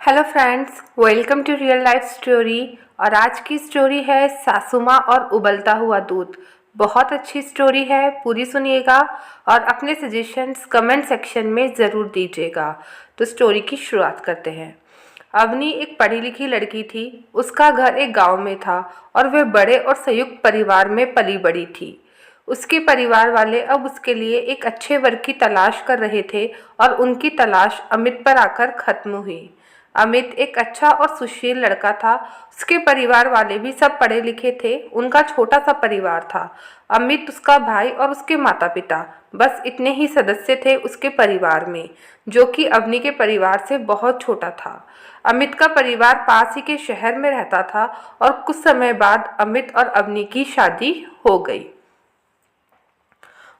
Hello friends, welcome to real life story. और आज की स्टोरी है सासू माँ और उबलता हुआ दूध। बहुत अच्छी स्टोरी है, पूरी सुनिएगा और अपने सजेशंस कमेंट सेक्शन में ज़रूर दीजिएगा। तो स्टोरी की शुरुआत करते हैं। अवनी एक पढ़ी लिखी लड़की थी। उसका घर एक गांव में था और वह बड़े और संयुक्त परिवार में पली बड़ी थी। उसके परिवार वाले अब उसके लिए एक अच्छे वर्ग की तलाश कर रहे थे और उनकी तलाश अमित पर आकर खत्म हुई। अमित एक अच्छा और सुशील लड़का था। उसके परिवार वाले भी सब पढ़े लिखे थे। उनका छोटा सा परिवार था। अमित, उसका भाई और उसके माता पिता, बस इतने ही सदस्य थे उसके परिवार में, जो कि अवनी के परिवार से बहुत छोटा था। अमित का परिवार पास ही के शहर में रहता था और कुछ समय बाद अमित और अवनी की शादी हो गई।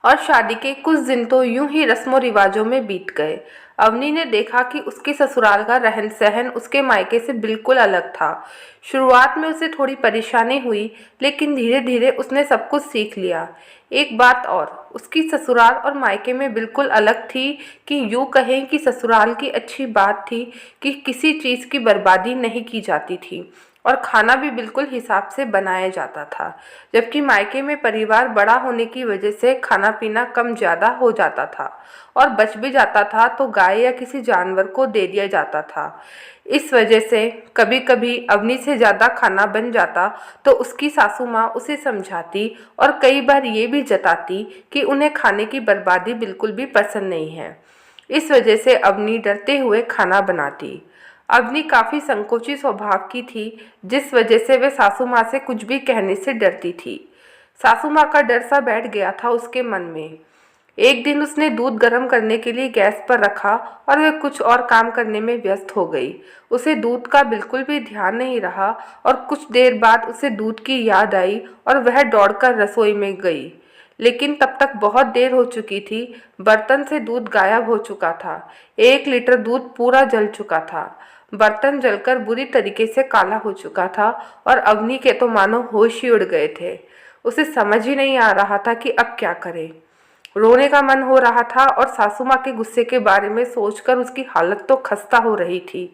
और शादी के कुछ दिन तो यूं ही रस्मों रिवाजों में बीत गए। अवनी ने देखा कि उसके ससुराल का रहन सहन उसके मायके से बिल्कुल अलग था। शुरुआत में उसे थोड़ी परेशानी हुई, लेकिन धीरे धीरे उसने सब कुछ सीख लिया। एक बात और, उसकी ससुराल और मायके में बिल्कुल अलग थी कि यूँ कहें कि ससुराल की अच्छी बात थी कि किसी चीज़ की बर्बादी नहीं की जाती थी और खाना भी बिल्कुल हिसाब से बनाया जाता था। जबकि मायके में परिवार बड़ा होने की वजह से खाना पीना कम ज़्यादा हो जाता था और बच भी जाता था तो गाय या किसी जानवर को दे दिया जाता था। इस वजह से कभी कभी अवनी से ज़्यादा खाना बन जाता तो उसकी सासू माँ उसे समझाती और कई बार ये भी जताती कि उन्हें खाने की बर्बादी बिल्कुल भी पसंद नहीं है। इस वजह से अवनी डरते हुए खाना बनाती। अवनी काफ़ी संकोची स्वभाव की थी, जिस वजह से वह सासू माँ से कुछ भी कहने से डरती थी। सासू माँ का डर सा बैठ गया था उसके मन में। एक दिन उसने दूध गर्म करने के लिए गैस पर रखा और वह कुछ और काम करने में व्यस्त हो गई। उसे दूध का बिल्कुल भी ध्यान नहीं रहा और कुछ देर बाद उसे दूध की याद आई और वह दौड़कर रसोई में गई। लेकिन तब तक बहुत देर हो चुकी थी। बर्तन से दूध गायब हो चुका था। 1 लीटर दूध पूरा जल चुका था। बर्तन जलकर बुरी तरीके से काला हो चुका था और अवनी के तो मानो होश ही उड़ गए थे। उसे समझ ही नहीं आ रहा था कि अब क्या करे। रोने का मन हो रहा था और सासू माँ के गुस्से के बारे में सोचकर उसकी हालत तो खस्ता हो रही थी।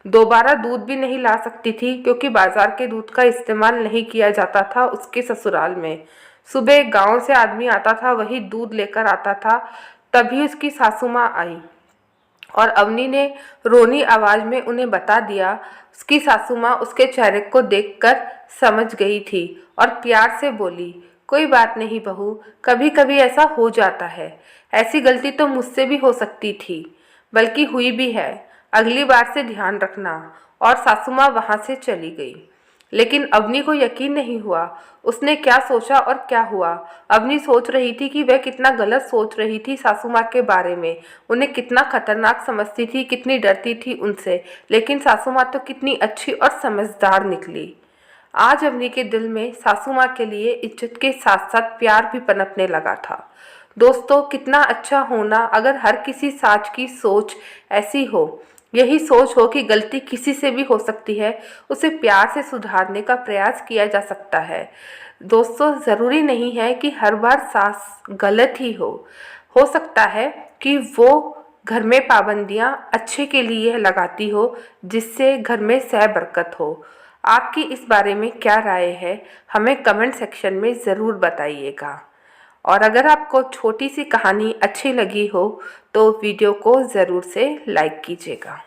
दोबारा दूध भी नहीं ला सकती थी क्योंकि बाजार के दूध का इस्तेमाल नहीं किया जाता था उसके ससुराल में। सुबह गांव से आदमी आता था, वही दूध लेकर आता था। तभी उसकी सासू माँ आई और अवनी ने रोनी आवाज में उन्हें बता दिया। उसकी सासू माँ उसके चेहरे को देखकर समझ गई थी और प्यार से बोली, कोई बात नहीं बहू, कभी कभी ऐसा हो जाता है। ऐसी गलती तो मुझसे भी हो सकती थी, बल्कि हुई भी है। अगली बार से ध्यान रखना। और सासू माँ वहाँ से चली गई। लेकिन अवनी को यकीन नहीं हुआ। उसने क्या सोचा और क्या हुआ। अवनी सोच रही थी कि वह कितना गलत सोच रही थी सासू माँ के बारे में। उन्हें कितना खतरनाक समझती थी, कितनी डरती थी उनसे। लेकिन सासू माँ तो कितनी अच्छी और समझदार निकली। आज अवनी के दिल में सासू माँ के लिए इज्जत के साथ साथ प्यार भी पनपने लगा था। दोस्तों, कितना अच्छा होना अगर हर किसी सास की सोच ऐसी हो। यही सोच हो कि गलती किसी से भी हो सकती है, उसे प्यार से सुधारने का प्रयास किया जा सकता है। दोस्तों, ज़रूरी नहीं है कि हर बार सास गलत ही हो सकता है कि वो घर में पाबंदियां अच्छे के लिए लगाती हो, जिससे घर में सह बरकत हो। आपकी इस बारे में क्या राय है, हमें कमेंट सेक्शन में ज़रूर बताइएगा। और अगर आपको छोटी सी कहानी अच्छी लगी हो तो वीडियो को ज़रूर से लाइक कीजिएगा।